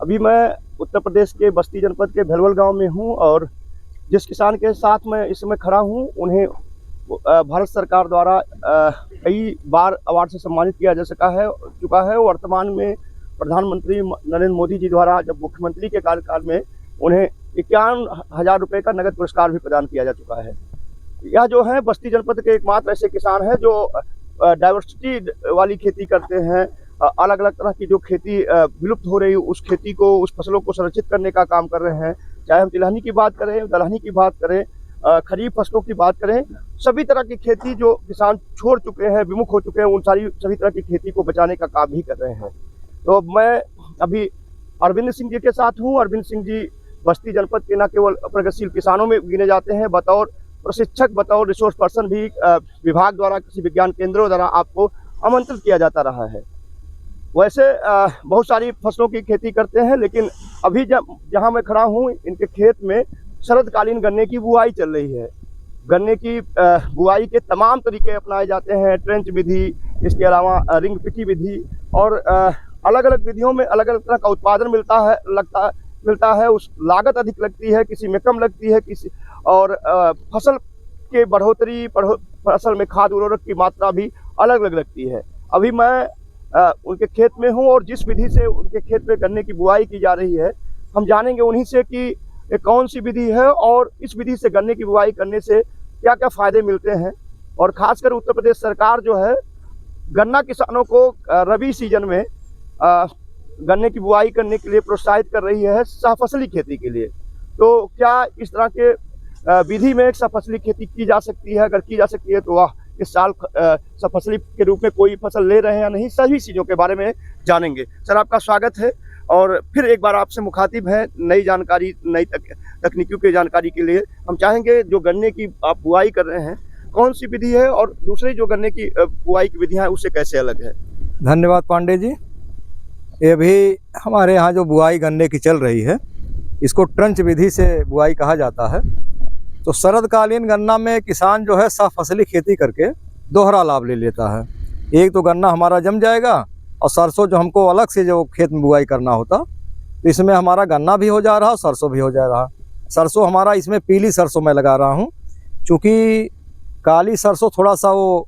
अभी मैं उत्तर प्रदेश के बस्ती जनपद के भेलवल गांव में हूं और जिस किसान के साथ मैं इस समय खड़ा हूं उन्हें भारत सरकार द्वारा कई बार अवार्ड से सम्मानित किया जा चुका है। वर्तमान में प्रधानमंत्री नरेंद्र मोदी जी द्वारा जब मुख्यमंत्री के कार्यकाल में उन्हें 51,000 रुपये का नगद पुरस्कार भी प्रदान किया जा चुका है। यह जो है बस्ती जनपद के एकमात्र ऐसे किसान हैं जो डाइवर्सिटी वाली खेती करते हैं। अलग अलग तरह की जो खेती विलुप्त हो रही है उस खेती को, उस फसलों को संरक्षित करने का काम कर रहे हैं। चाहे हम तिलहनी की बात करें, दलहनी की बात करें, खरीफ फसलों की बात करें, सभी तरह की खेती जो किसान छोड़ चुके हैं, विमुख हो चुके हैं, उन सभी तरह की खेती को बचाने का काम भी कर रहे हैं। तो मैं अभी अरविंद सिंह जी के साथ हूँ। अरविंद सिंह जी बस्ती जनपद के न केवल प्रगतिशील किसानों में गिने जाते हैं, बतौर प्रशिक्षक, बतौर रिसोर्स पर्सन भी विभाग द्वारा, कृषि विज्ञान केंद्रों द्वारा आपको आमंत्रित किया जाता रहा है। वैसे बहुत सारी फसलों की खेती करते हैं, लेकिन अभी जहाँ मैं खड़ा हूँ इनके खेत में शरदकालीन गन्ने की बुआई चल रही है। गन्ने की बुआई के तमाम तरीके अपनाए जाते हैं, ट्रेंच विधि, इसके अलावा रिंग पिटी विधि और अलग अलग विधियों में अलग अलग तरह का उत्पादन मिलता है। उस लागत अधिक लगती है, किसी में कम लगती है, किसी और फसल के बढ़ोतरी, फसल में खाद उर्वरक की मात्रा भी अलग अलग लगती है। अभी मैं उनके खेत में हूँ और जिस विधि से उनके खेत में गन्ने की बुआई की जा रही है, हम जानेंगे उन्हीं से कि ये कौन सी विधि है और इस विधि से गन्ने की बुआई करने से क्या क्या फायदे मिलते हैं। और खासकर उत्तर प्रदेश सरकार जो है गन्ना किसानों को रबी सीजन में गन्ने की बुआई करने के लिए प्रोत्साहित कर रही है सहफसली खेती के लिए। तो क्या इस तरह के विधि में सहफसली खेती की जा सकती है? अगर की जा सकती है तो वाह, इस साल सहफसली के रूप में कोई फसल ले रहे हैं या नहीं, सभी चीज़ों के बारे में जानेंगे। सर, आपका स्वागत है और फिर एक बार आपसे मुखातिब है नई जानकारी, नई तकनीकियों की जानकारी के लिए। हम चाहेंगे जो गन्ने की आप बुआई कर रहे हैं कौन सी विधि है और दूसरी जो गन्ने की बुआई की विधियाँ हैं उससे कैसे अलग है? धन्यवाद पांडे जी। ये भी हमारे यहाँ जो बुआई गन्ने की चल रही है इसको ट्रंच विधि से बुआई कहा जाता है। तो शरदकालीन गन्ना में किसान जो है सहफसली खेती करके दोहरा लाभ ले लेता है। एक तो गन्ना हमारा जम जाएगा और सरसों जो हमको अलग से जो खेत में बुआई करना होता, तो इसमें हमारा गन्ना भी हो जा रहा, सरसों भी हो जा रहा। सरसों हमारा इसमें पीली सरसों मैं लगा रहा हूँ, चूँकि काली सरसों थोड़ा सा वो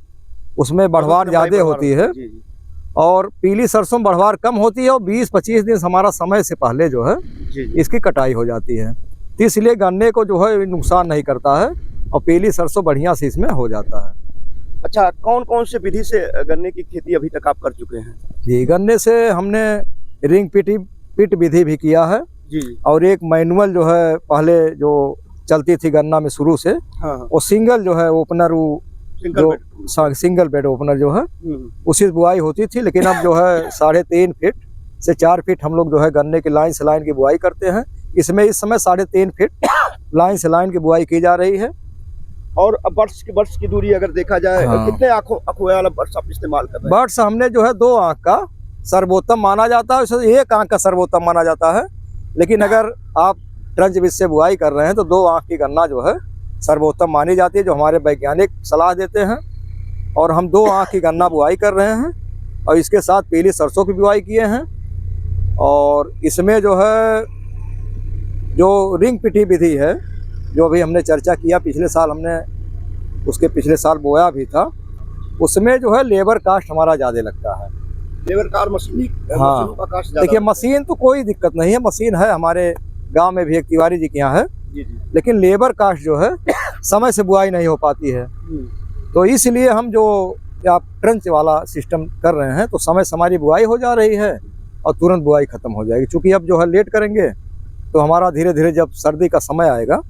उसमें बढ़वार ज़्यादा होती है और पीली सरसों बढ़वार कम होती है और 20-25 दिन हमारा समय से पहले जो है इसकी कटाई हो जाती है। तो इसलिए गन्ने को जो है नुकसान नहीं करता है और पीली सरसों बढ़िया से इसमें हो जाता है। अच्छा, कौन कौन से विधि से गन्ने की खेती अभी तक आप कर चुके हैं? जी, गन्ने से हमने रिंग पिट विधि भी किया है जी, और और एक मैनुअल जो है पहले जो चलती थी गन्ना में शुरू से, हाँ, वो सिंगल जो है ओपनर, वो सिंगल बेड ओपनर जो है उसी बुआई होती थी। लेकिन अब जो है 3.5 फीट से 4 फीट हम लोग जो है गन्ने की लाइन से लाइन की बुआई करते हैं। इसमें इस समय 3.5 फीट लाइन से लाइन की बुआई की जा रही है। और बर्ड्स की दूरी अगर देखा जाए, हाँ, कितने आंखों वाला बर्ड्स आप इस्तेमाल कर रहे हैं? बर्ड्स हमने जो है 2 आंख का सर्वोत्तम माना जाता है, उससे 1 आंख का सर्वोत्तम माना जाता है। लेकिन अगर आप ट्रंच विधि से बुआई कर रहे हैं तो 2 आंख की गन्ना जो है सर्वोत्तम मानी जाती है, जो हमारे वैज्ञानिक सलाह देते हैं। और हम 2 आंख की गन्ना बुआई कर रहे हैं और इसके साथ पीली सरसों की बुआई किए हैं। और इसमें जो है जो रिंग पिटी विधि है जो अभी हमने चर्चा किया, पिछले साल हमने उसके पिछले साल बोया भी था, उसमें जो है लेबर कास्ट हमारा ज़्यादा लगता है। लेबर कार मशीनी, हाँ, का कास्ट देखिए मशीन तो कोई दिक्कत नहीं है, मशीन है हमारे गांव में भी एक तिवारी जी के यहाँ है, लेकिन लेबर कास्ट जो है समय से बुआई नहीं हो पाती है। तो इसलिए हम जो आप ट्रंच वाला सिस्टम कर रहे हैं तो समय से हमारी बुआई हो जा रही है और तुरंत बुआई खत्म हो जाएगी। चूँकि अब जो है लेट करेंगे तो हमारा धीरे धीरे जब सर्दी का समय आएगा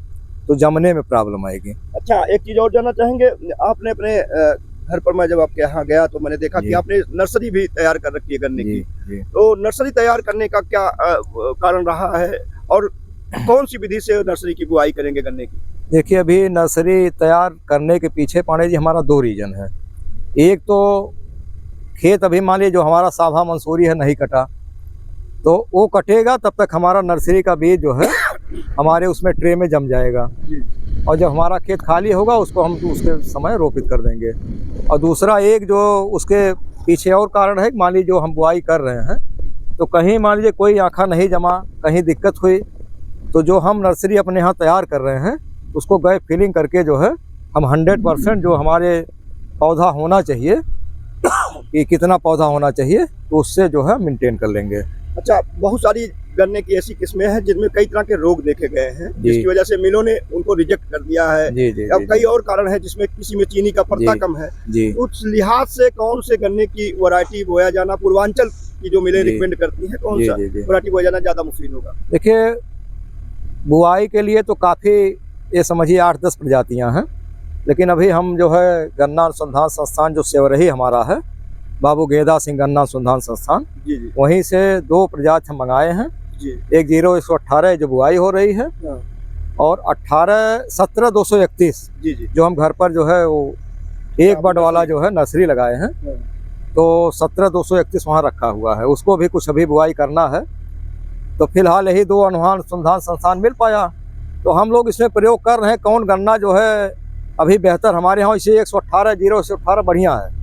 तो जमने में प्रॉब्लम आएगी। अच्छा, एक चीज़ और जानना चाहेंगे, आपने अपने घर पर, मैं जब आपके यहाँ गया तो मैंने देखा कि आपने नर्सरी भी तैयार कर रखी है गन्ने की। तो नर्सरी तैयार करने का क्या कारण रहा है और कौन सी विधि से नर्सरी की बुआई करेंगे गन्ने की? देखिए, अभी नर्सरी तैयार करने के पीछे पांडे जी हमारा 2 रीजन है। एक तो खेत अभी मान लीजिए जो हमारा साभा मंसूरी है नहीं कटा, तो वो कटेगा तब तक हमारा नर्सरी का बीज जो है हमारे उसमें ट्रे में जम जाएगा और जब हमारा खेत खाली होगा उसको हम उसके समय रोपित कर देंगे। और दूसरा एक जो उसके पीछे और कारण है, मान लीजिए जो हम बुआई कर रहे हैं तो कहीं मान लीजिए कोई आँखा नहीं जमा, कहीं दिक्कत हुई, तो जो हम नर्सरी अपने यहाँ तैयार कर रहे हैं उसको गैप फिलिंग करके जो है हम 100% जो हमारे पौधा होना चाहिए कि कितना पौधा होना चाहिए तो उससे जो है मेंटेन कर लेंगे। अच्छा, बहुत सारी गन्ने की ऐसी किस्में हैं जिनमें कई तरह के रोग देखे गए हैं, जिसकी वजह से मिलों ने उनको रिजेक्ट कर दिया है। अब कई और कारण है जिसमें किसी में चीनी का परता कम है। उस लिहाज से कौन से गन्ने की वैरायटी बोया जाना, पूर्वांचल की जो मिलें रिकमेंड करती है, कौन सा वैरायटी बोया जाना ज्यादा मुफीद होगा? देखिए, बुआई के लिए तो काफ़ी ये समझिए 8-10 प्रजातियां हैं, लेकिन अभी हम जो है गन्ना अनुसंधान संस्थान जो सेवरही हमारा है, बाबू गेदा सिंह गन्ना अनुसंधान संस्थान, वहीं से 2 प्रजाति हम मंगाए हैं। एक 0118 जो बुआई हो रही है, और 17-231 जो हम घर पर जो है वो एक बड वाला जो है नर्सरी लगाए हैं, तो 17-231 वहाँ रखा हुआ है। उसको भी कुछ अभी बुआई करना है, तो फिलहाल यही 2 अनुसंधान संस्थान मिल पाया, तो हम लोग इसमें प्रयोग कर रहे हैं कौन गन्ना जो है अभी बेहतर हमारे यहाँ। इसे 118 बढ़िया है।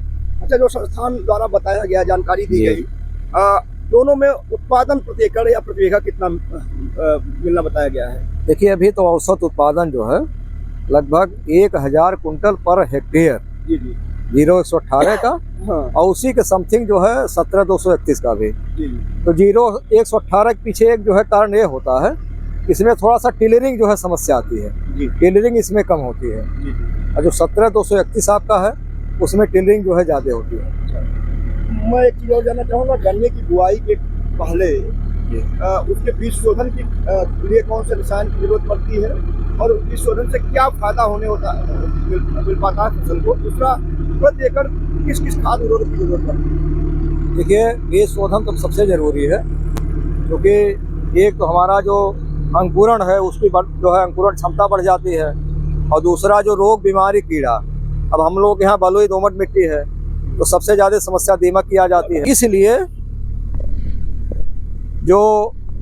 अच्छा, जो संस्थान द्वारा बताया गया, जानकारी दी गई, दोनों में उत्पादन प्रति एकड़ या प्रति बीघा कितना मिलना बताया गया है? देखिए, अभी तो औसत उत्पादन जो है लगभग 1000 कुंटल पर हेक्टेयर 0118 का, और उसी के समथिंग जो है 17-231 का भी। तो 0118 के पीछे एक जो है कारण ये होता है, इसमें थोड़ा सा टिलरिंग जो है समस्या आती है, टिलरिंग इसमें कम होती है, और जो 17-231 आपका है उसमें टिलरिंग जो है ज़्यादा होती है। मैं एक चीज़ और जानना चाहूँगा, गन्ने की बुआई के पहले उसके बीज शोधन के लिए कौन से रसायन की जरूरत पड़ती है, और बीज शोधन से क्या फायदा होने होता मिल पाता है फसल को? दूसरा, प्रति एकड़ किस किस खाद उर्वरक की जरूरत पड़ती है? देखिए, बीज शोधन तो सबसे ज़रूरी है, क्योंकि एक तो हमारा जो अंकुरण है उसकी जो है अंकुरण क्षमता बढ़ जाती है, और दूसरा जो रोग बीमारी कीड़ा, अब हम लोग यहाँ बलुई दोमट मिट्टी है तो सबसे ज़्यादा समस्या दीमक की आ जाती है। इसलिए जो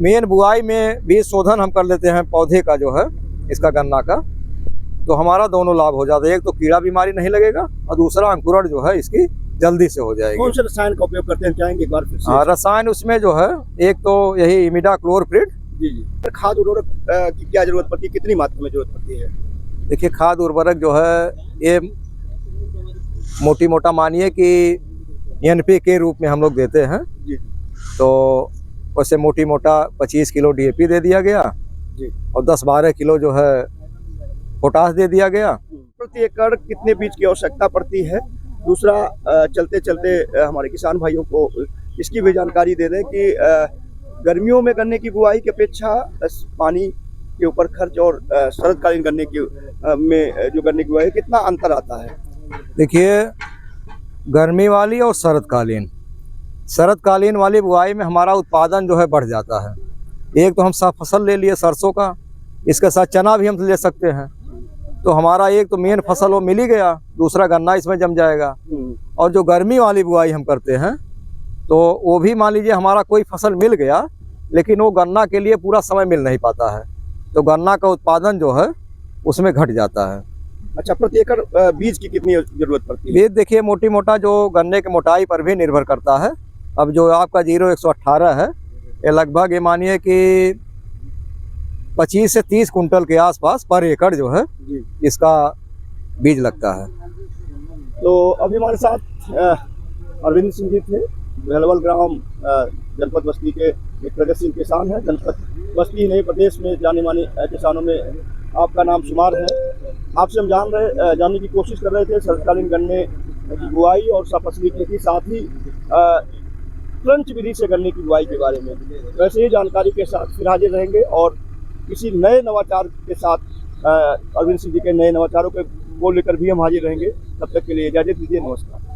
मेन बुआई में बीज शोधन हम कर लेते हैं पौधे का जो है इसका गन्ना का, तो हमारा दोनों लाभ हो जाता है। एक तो कीड़ा बीमारी नहीं लगेगा, और दूसरा अंकुरण जो है इसकी जल्दी से हो जाएगी। कौन से रसायन का उपयोग करते हैं, चाहेंगे एक बार फिर से? रसायन उसमें जो है एक तो यही इमिडाक्लोरप्रिड। खाद उर्वरक की क्या जरूरत पड़ती है, कितनी मात्रा में जरूरत पड़ती है? देखिए, खाद उर्वरक जो है ये मोटी मोटा मानिए कि NP के रूप में हम लोग देते हैं, तो वैसे मोटी मोटा 25 किलो DAP दे दिया गया, और 10-12 किलो जो है पोटास दे दिया गया। प्रति एकड़ कितने बीज की आवश्यकता पड़ती है? दूसरा, चलते चलते हमारे किसान भाइयों को इसकी भी जानकारी दे दें कि गर्मियों में गन्ने की बुआई की अपेक्षा पानी के ऊपर खर्च और शरदकालीन गन्ने की में जो गन्ने की बुआई कितना अंतर आता है? देखिए, गर्मी वाली और शरदकालीन वाली बुआई में हमारा उत्पादन जो है बढ़ जाता है। एक तो हम सब फसल ले लिए सरसों का, इसके साथ चना भी हम ले सकते हैं, तो हमारा एक तो मेन फसल वो मिल ही गया, दूसरा गन्ना इसमें जम जाएगा। और जो गर्मी वाली बुआई हम करते हैं तो वो भी मान लीजिए हमारा कोई फसल मिल गया, लेकिन वो गन्ना के लिए पूरा समय मिल नहीं पाता है, तो गन्ना का उत्पादन जो है उसमें घट जाता है। अच्छा, प्रति एकड़ बीज की कितनी जरूरत पड़ती है? बीज देखिए, मोटी मोटा जो गन्ने के मोटाई पर भी निर्भर करता है। अब जो आपका 0118 है, ये लगभग ये मानिए कि 25 से 30 कुंटल के आसपास पर एकड़ जो है इसका बीज लगता है। तो अभी हमारे साथ अरविंद सिंह जी थे, भेलवल ग्राम जनपद बस्ती के एक प्रगतिशील किसान है। जनपद बस्ती नहीं, प्रदेश में जाने माने किसानों में आपका नाम शुमार है। आपसे हम जानने की कोशिश कर रहे थे शरदकालीन गन्ने की बुआई और सफसली खेती, साथ ही ट्रंच विधि से गन्ने की बुआई के बारे में। वैसे ही जानकारी के साथ फिर हाजिर रहेंगे, और किसी नए नवाचार के साथ अरविंद सिंह जी के नए नवाचारों को लेकर भी हम हाजिर रहेंगे। तब तक के लिए इजाजत दीजिए, नमस्कार।